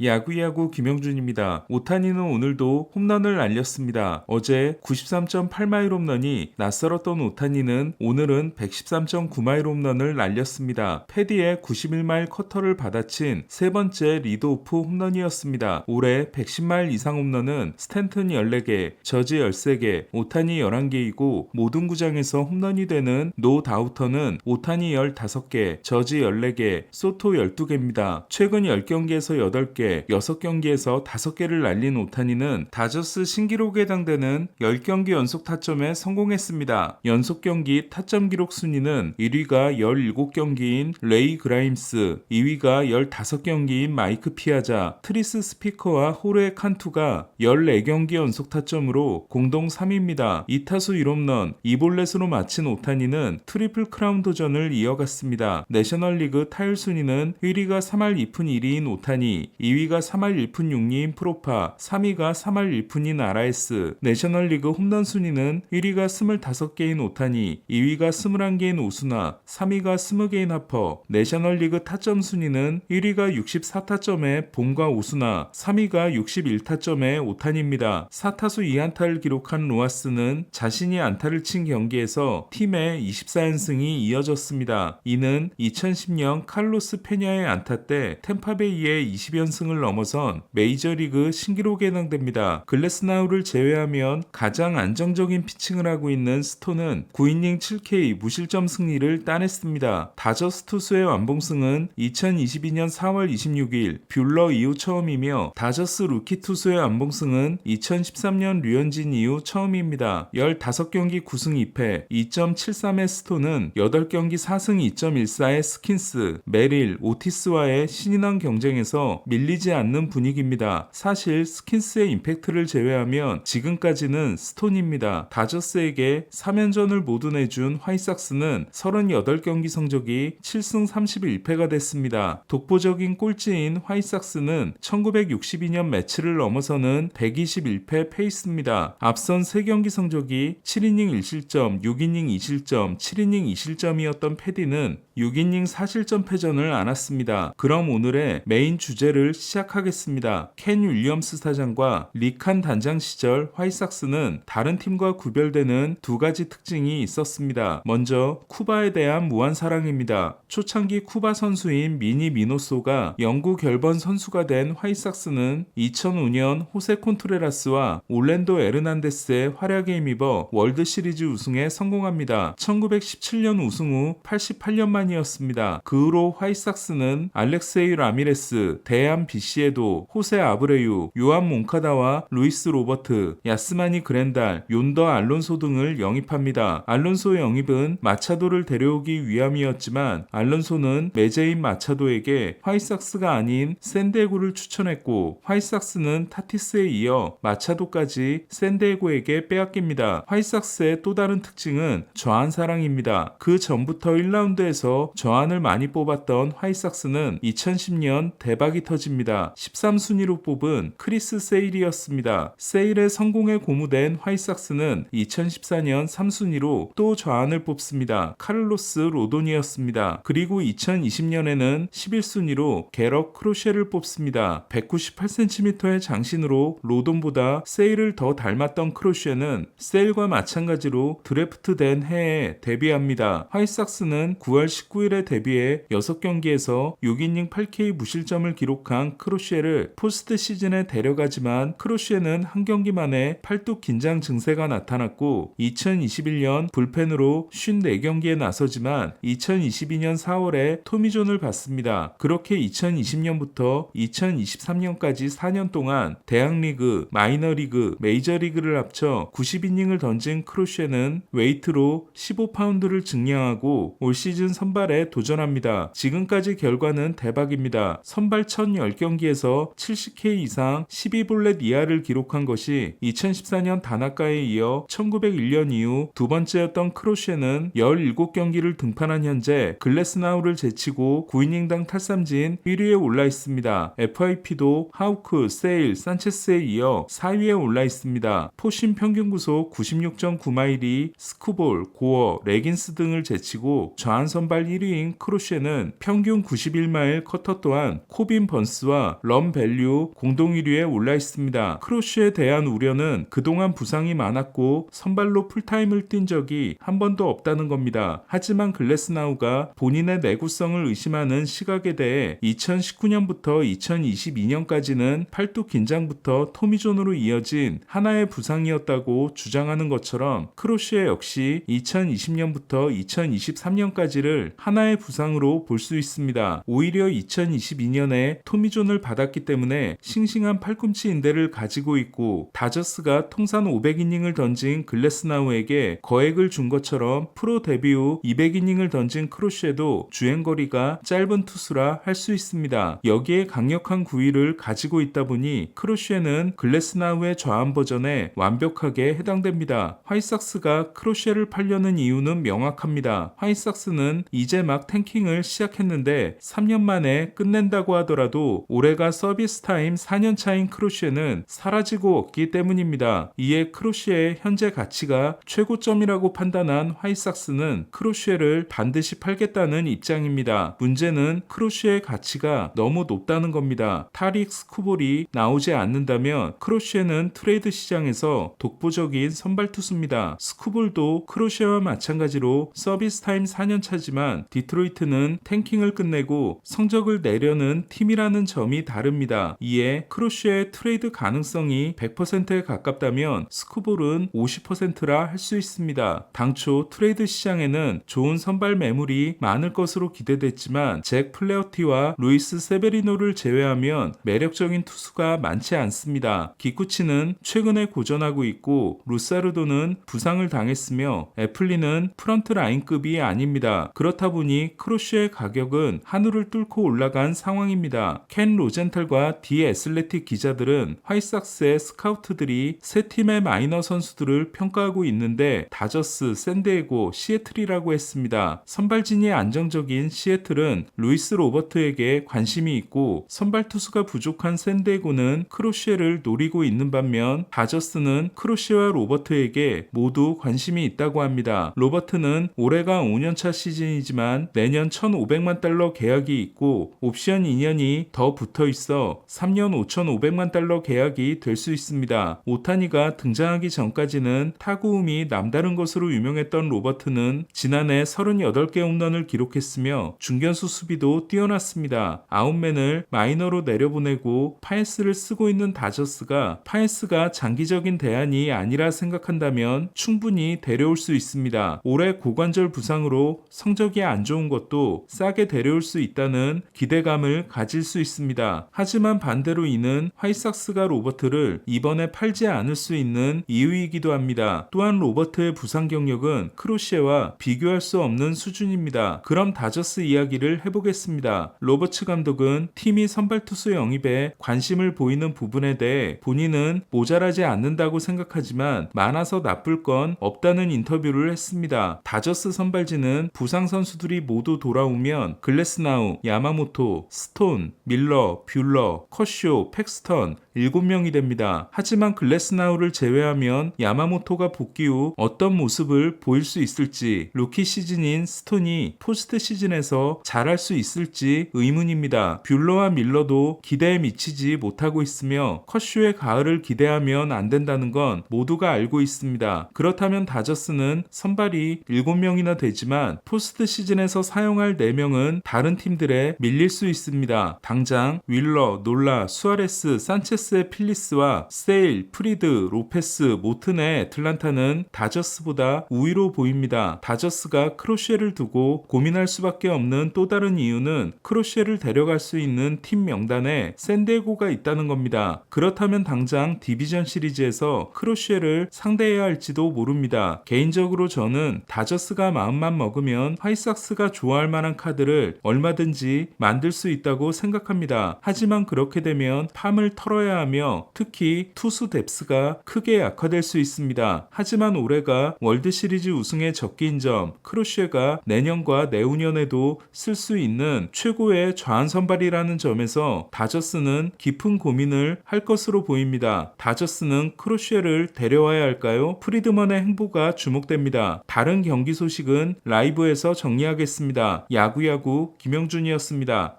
야구야구 김영준입니다. 오타니는 오늘도 홈런을 날렸습니다. 어제 93.8마일 홈런이 낯설었던 오타니는 오늘은 113.9마일 홈런을 날렸습니다. 패디의 91마일 커터를 받아친 세 번째 리드오프 홈런이었습니다. 올해 110마일 이상 홈런은 스탠튼 14개, 저지 13개, 오타니 11개이고 모든 구장에서 홈런이 되는 노 다우터는 오타니 15개, 저지 14개, 소토 12개입니다. 최근 10경기에서 8개, 6경기에서 5개를 날린 오타니는 다저스 신기록에 해당되는 10경기 연속 타점에 성공했습니다. 연속 경기 타점 기록 순위는 1위가 17경기인 레이 그라임스, 2위가 15경기인 마이크 피아자, 트리스 스피커와 호르헤 칸투가 14경기 연속 타점으로 공동 3위입니다. 2타수 1홈런, 2볼넷으로 마친 오타니는 트리플 크라운 도전을 이어갔습니다. 내셔널리그 타율 순위는 1위가 3할 2푼 1리인 오타니, 2위가 3할 1푼 6리인 프로파, 3위가 3할 1푼인 아라에스. 내셔널리그 홈런 순위는 1위가 25개인 오타니, 2위가 21개인 오수나, 3위가 20개인 하퍼. 내셔널리그 타점 순위는 1위가 64타점의 봄과 오수나, 3위가 61타점의 오타니입니다. 4타수 2안타를 기록한 로하스는 자신이 안타를 친 경기에서 팀의 24연승이 이어졌습니다. 이는 2010년 칼로스 페냐의 안타 때 템파베이의 20연승을 넘어선 메이저리그 신기록에 해당됩니다. 글래스나우를 제외하면 가장 안정적인 피칭을 하고 있는 스톤은 9이닝 7K 무실점 승리를 따냈습니다. 다저스 투수의 완봉승은 2022년 4월 26일 뷰러 이후 처음이며 다저스 루키 투수의 완봉승은 2013년 류현진 이후 처음입니다. 15경기 9승 2패 2.73의 스톤은 8경기 4승 2.14의 스킨스, 메릴, 오티스와의 신인왕 경쟁에서 밀리지 않는 분위기입니다. 사실 스킨스의 임팩트를 제외하면 지금까지는 스톤입니다. 다저스에게 3연전을 모두 내준 화이삭스는 38경기 성적이 7승 31패가 됐습니다. 독보적인 꼴찌인 화이삭스는 1962년 매치를 넘어서는 121패 페이스입니다. 앞선 3경기 성적이 7이닝 1실점, 6이닝 2실점, 7이닝 2실점이었던 패디는 6이닝 4실점 패전을 안았습니다. 그럼 오늘의 메인 주제를 시작하겠습니다. 켄 윌리엄스 사장과 리칸 단장 시절 화이삭스는 다른 팀과 구별되는 두 가지 특징이 있었습니다. 먼저 쿠바에 대한 무한 사랑입니다. 초창기 쿠바 선수인 미니 미노소가 영구 결번 선수가 된 화이삭스는 2005년 호세 콘트레라스와 올랜도 에르난데스의 활약에 힘입어 월드 시리즈 우승에 성공합니다. 1917년 우승 후 88년 만이었습니다. 그 후로 화이삭스는 알렉세이 라미레스, 대안 비시에도, 호세 아브레유, 요한 몬카다와 루이스 로버트, 야스마니 그랜달, 요더 알론소 등을 영입합니다. 알론소의 영입은 마차도를 데려오기 위함이었지만 알론소는 매제인 마차도에게 화이삭스가 아닌 샌디에고를 추천했고 화이삭스는 타티스에 이어 마차도까지 샌디에고에게 빼앗깁니다. 화이삭스의 또 다른 특징은 좌안사랑입니다. 그 전부터 1라운드에서 좌안을 많이 뽑았던 화이삭스는 2010년 대박이 터집니다. 13순위로 뽑은 크리스 세일이었습니다. 세일의 성공에 고무된 화이삭스는 2014년 3순위로 또 좌안을 뽑습니다. 카를로스 로돈이었습니다. 그리고 2020년에는 11순위로 게럭 크로셰를 뽑습니다. 198cm의 장신으로 로돈보다 세일을 더 닮았던 크로셰는 세일과 마찬가지로 드래프트된 해에 데뷔합니다. 화이삭스는 9월 19일에 데뷔해 6경기에서 6이닝 8K 무실점을 기록한 크로셰를 포스트 시즌에 데려가지만 크로셰는 한 경기 만에 팔뚝 긴장 증세가 나타났고 2021년 불펜으로 54경기에 나서지만 2022년 4월에 토미존을 받습니다. 그렇게 2020년부터 2023년까지 4년 동안 대학리그, 마이너리그, 메이저리그를 합쳐 90이닝을 던진 크로셰는 웨이트로 15파운드를 증량하고 올 시즌 선발에 도전합니다. 지금까지 결과는 대박입니다. 선발 1010경기에서 70K 이상 12볼넷 이하를 기록한 것이 2014년 다나카에 이어 1901년 이후 두 번째였던 크로셰는 17경기를 등판한 현재 글래스나우를 제치고 9이닝당 탈삼진 1위에 올라 있습니다. FIP도 하우크, 세일, 산체스에 이어 4위에 올라 있습니다. 포심 평균 구속 96.9마일이 스쿠볼, 고어, 레긴스 등을 제치고 좌안 선발 선발 1위인 크로셰는 평균 91마일 커터 또한 코빈 번스와 럼 밸류 공동 1위에 올라 있습니다. 크로셰에 대한 우려는 그동안 부상이 많았고 선발로 풀타임을 뛴 적이 한 번도 없다는 겁니다. 하지만 글래스나우가 본인의 내구성을 의심하는 시각에 대해 2019년부터 2022년까지는 팔뚝 긴장부터 토미존으로 이어진 하나의 부상이었다고 주장하는 것처럼 크로셰 역시 2020년부터 2023년까지를 하나의 부상으로 볼 수 있습니다. 오히려 2022년에 토미존을 받았기 때문에 싱싱한 팔꿈치 인대를 가지고 있고 다저스가 통산 500이닝을 던진 글래스나우에게 거액을 준 것처럼 프로 데뷔 후 200이닝을 던진 크로셰도 주행거리가 짧은 투수라 할 수 있습니다. 여기에 강력한 구위를 가지고 있다 보니 크로셰는 글래스나우의 좌완 버전에 완벽하게 해당됩니다. 화이삭스가 크로셰를 팔려는 이유는 명확합니다. 화이삭스는 이제 막 탱킹을 시작했는데 3년 만에 끝낸다고 하더라도 올해가 서비스 타임 4년 차인 크로셰는 사라지고 없기 때문입니다. 이에 크로셰의 현재 가치가 최고점이라고 판단한 화이삭스는 크로셰를 반드시 팔겠다는 입장입니다. 문제는 크로셰의 가치가 너무 높다는 겁니다. 타릭 스쿠볼이 나오지 않는다면 크로셰는 트레이드 시장에서 독보적인 선발 투수입니다. 스쿠볼도 크로셰와 마찬가지로 서비스 타임 4년 차지만 디트로이트는 탱킹을 끝내고 성적을 내려는 팀이라는 점이 다릅니다. 이에 크로셰의 트레이드 가능성이 100%에 가깝다면 스쿠볼은 50%라 할 수 있습니다. 당초 트레이드 시장에는 좋은 선발 매물이 많을 것으로 기대됐지만 잭 플레어티와 루이스 세베리노를 제외하면 매력적인 투수가 많지 않습니다. 기쿠치는 최근에 고전하고 있고 루사르도는 부상을 당했으며 애플리는 프런트 라인급이 아닙니다. 그렇다 보니 크로셰의 가격은 하늘을 뚫고 올라간 상황입니다. 켄 로젠탈과 디 애슬레틱 기자들은 화이삭스의 스카우트들이 세 팀의 마이너 선수들을 평가하고 있는데 다저스, 샌디에고, 시애틀이라고 했습니다. 선발진이 안정적인 시애틀은 루이스 로버트에게 관심이 있고 선발 투수가 부족한 샌디에고는 크로셰를 노리고 있는 반면 다저스는 크로셰와 로버트에게 모두 관심이 있다고 합니다. 로버트는 올해가 5년차 시즌이지만 내년 1,500만 달러 계약이 있고 옵션 2년이 더 붙어 있어 3년 5,500만 달러 계약이 될 수 있습니다. 오타니가 등장하기 전까지는 타구음이 남다른 것으로 유명했던 로버트는 지난해 38개 홈런을 기록했으며 중견수 수비도 뛰어났습니다. 아웃맨을 마이너로 내려보내고 파에스를 쓰고 있는 다저스가 파에스가 장기적인 대안이 아니라 생각한다면 충분히 데려올 수 있습니다. 올해 고관절 부상으로 성적이 안 좋은 것도 싸게 데려올 수 있다는 기대감을 가질 수 있습니다. 하지만 반대로 이는 화이삭스가 로버트를 이번에 팔지 않을 수 있는 이유이기도 합니다. 또한 로버트의 부상 경력은 크로셰와 비교할 수 없는 수준입니다. 그럼 다저스 이야기를 해보겠습니다. 로버츠 감독은 팀이 선발 투수 영입에 관심을 보이는 부분에 대해 본인은 모자라지 않는다고 생각하지만 많아서 나쁠 건 없다는 인터뷰를 했습니다. 다저스 선발진은 부상 선수들이 모두 돌아오면 글래스나우, 야마모토, 스톤, 밀러, 뷰러, 커쇼, 팩스턴 7명이 됩니다. 하지만 글래스나우를 제외하면 야마모토가 복귀 후 어떤 모습을 보일 수 있을지 루키 시즌인 스톤이 포스트 시즌에서 잘할 수 있을지 의문입니다. 뷰러와 밀러도 기대에 미치지 못하고 있으며 커쇼의 가을을 기대하면 안 된다는 건 모두가 알고 있습니다. 그렇다면 다저스는 선발이 7명이나 되지만 포스트 시즌에서 사용할 4명은 다른 팀들에 밀릴 수 있습니다. 당장 윌러, 놀라, 수아레스, 산체스의 필리스와 세일, 프리드, 로페스, 모튼의 애틀란타는 다저스보다 우위로 보입니다. 다저스가 크로셰를 두고 고민할 수밖에 없는 또 다른 이유는 크로셰를 데려갈 수 있는 팀 명단에 샌디에고가 있다는 겁니다. 그렇다면 당장 디비전 시리즈에서 크로셰를 상대해야 할지도 모릅니다. 개인적으로 저는 다저스가 마음만 먹으면 화이삭스가 좋아할 만한 카드를 얼마든지 만들 수 있다고 생각합니다. 하지만 그렇게 되면 팜을 털어야 하며 특히 투수 뎁스가 크게 약화될 수 있습니다. 하지만 올해가 월드시리즈 우승의 적기인 점, 크로셰가 내년과 내후년에도 쓸 수 있는 최고의 좌완 선발이라는 점에서 다저스는 깊은 고민을 할 것으로 보입니다. 다저스는 크로셰를 데려와야 할까요? 프리드먼의 행보가 주목됩니다. 다른 경기 소식은 라이브에서 정리하겠습니다. 야구야구 김영준이었습니다.